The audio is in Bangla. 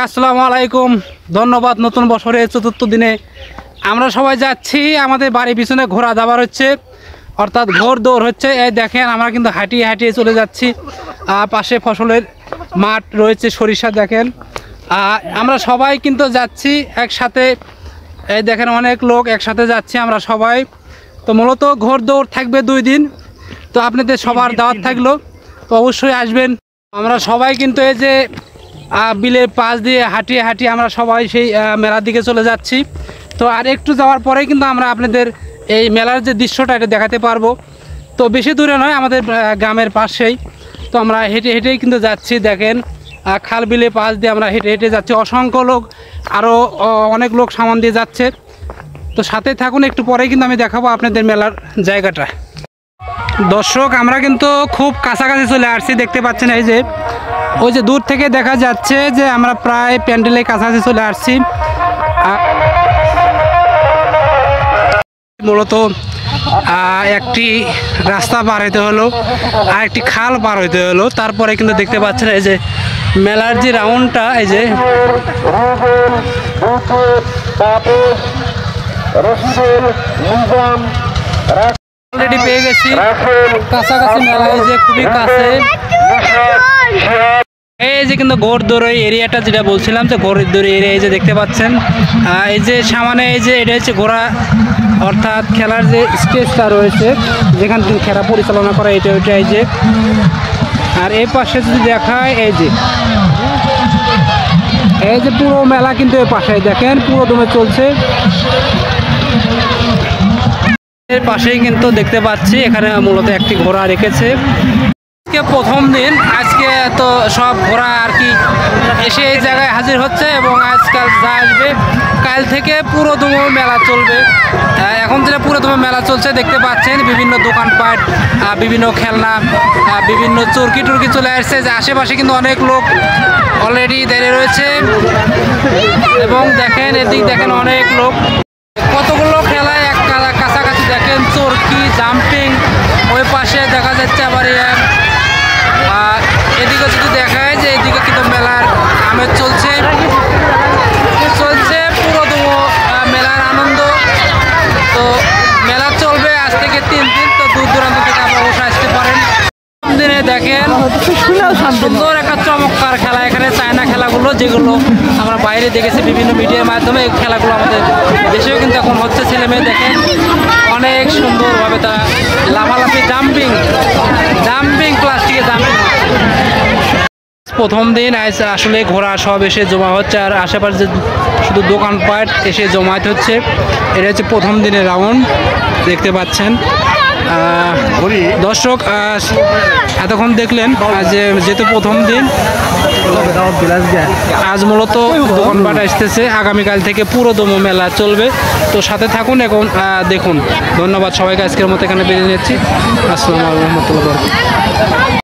আসসালামু আলাইকুম, ধন্যবাদ। নতুন বছরের চতুর্থ দিনে আমরা সবাই যাচ্ছি। আমাদের বাড়ির পিছনে ঘোরা দাবার হচ্ছে, অর্থাৎ ঘোর দৌড় হচ্ছে। এই দেখেন আমরা কিন্তু হাঁটিয়ে হাঁটিয়ে চলে যাচ্ছি। পাশে ফসলের মাঠ রয়েছে, সরিষা দেখেন। আমরা সবাই কিন্তু যাচ্ছি একসাথে। এই দেখেন অনেক লোক একসাথে যাচ্ছি আমরা সবাই। তো মূলত ঘোর দৌড় থাকবে 2 দিন। তো আপনাদের সবার দাওয়াত থাকলো, তো অবশ্যই আসবেন। আমরা সবাই কিন্তু এই যে বিলের পাশ দিয়ে হাঁটিয়ে হাঁটিয়ে আমরা সবাই সেই মেলার দিকে চলে যাচ্ছি। তো আর একটু যাওয়ার পরেই কিন্তু আমরা আপনাদের এই মেলার যে দৃশ্যটা এটা দেখাতে পারবো। তো বেশি দূরে নয়, আমাদের গ্রামের পাশেই। তো আমরা হেঁটে হেঁটেই কিন্তু যাচ্ছি। দেখেন খাল বিলে পাশ দিয়ে আমরা হেঁটে হেঁটে যাচ্ছি। অসংখ্য লোক, আরও অনেক লোক সামান দিয়ে যাচ্ছে। তো সাথে থাকুন, একটু পরেই কিন্তু আমি দেখাবো আপনাদের মেলার জায়গাটা। দর্শক, আমরা কিন্তু খুব কাছাকাছি চলে আসছি, দেখতে পাচ্ছেন। এই যে ওই যে দূর থেকে দেখা যাচ্ছে যে আমরা প্রায় প্যান্ডেলের কাছাকাছি চলে আসছি। মূলত একটি রাস্তা পার হইতে হলো, আর একটি খাল পার হইতে হলো, তারপরে কিন্তু দেখতে পাচ্ছেন এই যে মেলার যে রাউন্ডটা, এই যে অলরেডি পেয়ে গেছি কাছাকাছি মেলা। এই যে খুবই কাছে, এই যে কিন্তু ঘোড়দৌড় এরিয়াটা যেটা বলছিলাম, যে ঘোড়দৌড় এরিয়া এই যে দেখতে পাচ্ছেন। এই যে সামনে এই যে এটা হচ্ছে ঘোড়া, অর্থাৎ খেলার যে স্টেজটা রয়েছে যেখান থেকে খেলা পরিচালনা করা, এটা ওইটা। এই যে আর এই পাশে যদি দেখায়, এই যে পুরো মেলা কিন্তু এই পাশে দেখেন পুরো দমে চলছে। এর পাশেই কিন্তু দেখতে পাচ্ছি এখানে মূলত একটি ঘোড়া রেখেছে। আজকে প্রথম দিন, আজকে তো সব ঘোড়া আর কি এসে এই জায়গায় হাজির হচ্ছে, এবং আজকাল যা আসবে কাল থেকে পুরো দমে মেলা চলবে। এখন যেটা পুরো দমে মেলা চলছে দেখতে পাচ্ছেন, বিভিন্ন দোকানপাট, বিভিন্ন খেলনা, বিভিন্ন চরকি টুরকি চলে আসছে। যে আশেপাশে কিন্তু অনেক লোক অলরেডি দাঁড়িয়ে রয়েছে, এবং দেখেন এদিক দেখেন অনেক লোক, কতগুলো খেলায় এক কাছাকাছি দেখেন। চরকি, জাম্পিং, ওই পাশে দেখা যাচ্ছে আবার এদিকে যদি দেখায় যে এদিকে কিন্তু মেলার আমেজ চলছে পুরোদম মেলার আনন্দ। তো মেলা চলবে আজ থেকে 3 দিন। তো দূর দূরান্ত থেকে আপনারা অবশ্যই আসতে পারেন। দিনে দেখেন সুন্দর একটা চমৎকার খেলা, এখানে চায়না খেলাগুলো যেগুলো আমরা বাইরে দেখেছি বিভিন্ন মিডিয়ার মাধ্যমে, এই খেলাগুলো আমাদের দেশেও কিন্তু এখন হচ্ছে। ছেলে মেয়ে দেখেন অনেক সুন্দরভাবে তারা লাফালাফি, জাম্পিং প্লাস্টিকে জাম্পিং। প্রথম দিন আসলে ঘোড়া সব এসে জমা হচ্ছে, আর আশেপাশে যে শুধু দোকানপাট এসে জমায়েত হচ্ছে। এটা হচ্ছে প্রথম দিনের রাউন্ড, দেখতে পাচ্ছেন। দর্শক এতক্ষণ দেখলেন যে যেহেতু প্রথম দিন, আজ মূলত দোকানপাট আসতেছে। আগামীকাল থেকে পুরো দমে মেলা চলবে। তো সাথে থাকুন এখন দেখুন। ধন্যবাদ সবাইকে, আজকের মতো এখানে বেরিয়ে নিচ্ছি। আসসালামু আলাইকুম রহমতুল্লাহ।